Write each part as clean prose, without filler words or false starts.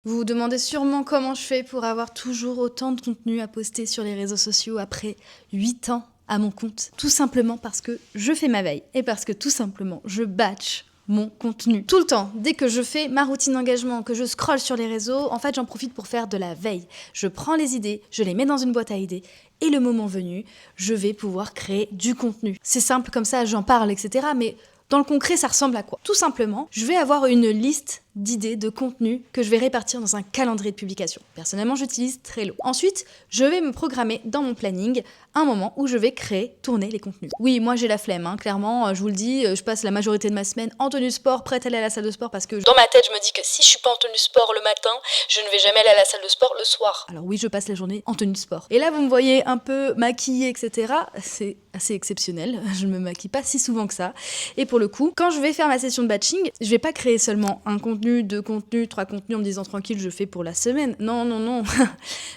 Vous vous demandez sûrement comment je fais pour avoir toujours autant de contenu à poster sur les réseaux sociaux après 8 ans à mon compte. Tout simplement parce que je fais ma veille et parce que tout simplement je batch mon contenu. Tout le temps, dès que je fais ma routine d'engagement, que je scrolle sur les réseaux, en fait j'en profite pour faire de la veille. Je prends les idées, je les mets dans une boîte à idées et le moment venu, je vais pouvoir créer du contenu. C'est simple comme ça, j'en parle, etc. Mais dans le concret, ça ressemble à quoi? Tout simplement, je vais avoir une liste d'idées, de contenus que je vais répartir dans un calendrier de publication. Personnellement, j'utilise Trello. Ensuite, je vais me programmer dans mon planning un moment où je vais créer, tourner les contenus. Oui, moi j'ai la flemme, hein, clairement, je vous le dis, je passe la majorité de ma semaine en tenue sport, prête à aller à la salle de sport parce que dans ma tête, je me dis que si je suis pas en tenue sport le matin, je ne vais jamais aller à la salle de sport le soir. Alors oui, je passe la journée en tenue sport. Et là, vous me voyez un peu maquillée, etc. C'est assez exceptionnel, je ne me maquille pas si souvent que ça. Et pour le coup, quand je vais faire ma session de batching, je vais pas créer seulement un contenu, 2 contenus, 3 contenus en me disant tranquille, je fais pour la semaine. Non, non, non.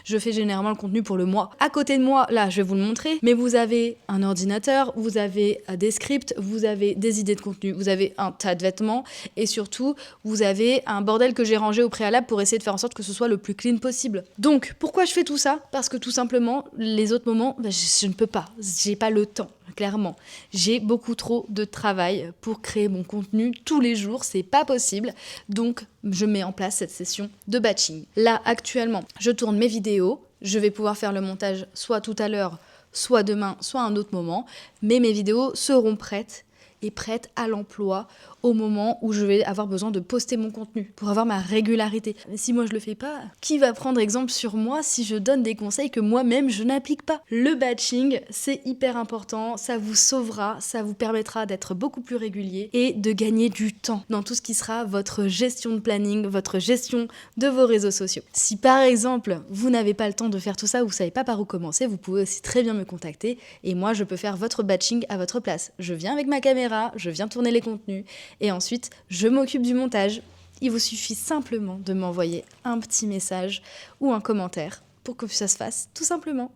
Je fais généralement le contenu pour le mois. À côté de moi, là, je vais vous le montrer, mais vous avez un ordinateur, vous avez des scripts, vous avez des idées de contenu, vous avez un tas de vêtements et surtout, vous avez un bordel que j'ai rangé au préalable pour essayer de faire en sorte que ce soit le plus clean possible. Donc, pourquoi je fais tout ça? Parce que tout simplement, les autres moments, je ne peux pas. J'ai pas le temps. Clairement, j'ai beaucoup trop de travail pour créer mon contenu tous les jours, c'est pas possible. Donc, je mets en place cette session de batching. Là, actuellement, je tourne mes vidéos. Je vais pouvoir faire le montage soit tout à l'heure, soit demain, soit à un autre moment. Mais mes vidéos seront prêtes et prêtes à l'emploi au moment où je vais avoir besoin de poster mon contenu pour avoir ma régularité. Mais si moi je le fais pas, qui va prendre exemple sur moi si je donne des conseils que moi-même je n'applique pas? Le batching, c'est hyper important, ça vous sauvera, ça vous permettra d'être beaucoup plus régulier et de gagner du temps dans tout ce qui sera votre gestion de planning, votre gestion de vos réseaux sociaux. Si par exemple, vous n'avez pas le temps de faire tout ça ou vous savez pas par où commencer, vous pouvez aussi très bien me contacter et moi je peux faire votre batching à votre place. Je viens avec ma caméra, je viens tourner les contenus et ensuite je m'occupe du montage. Il vous suffit simplement de m'envoyer un petit message ou un commentaire pour que ça se fasse tout simplement.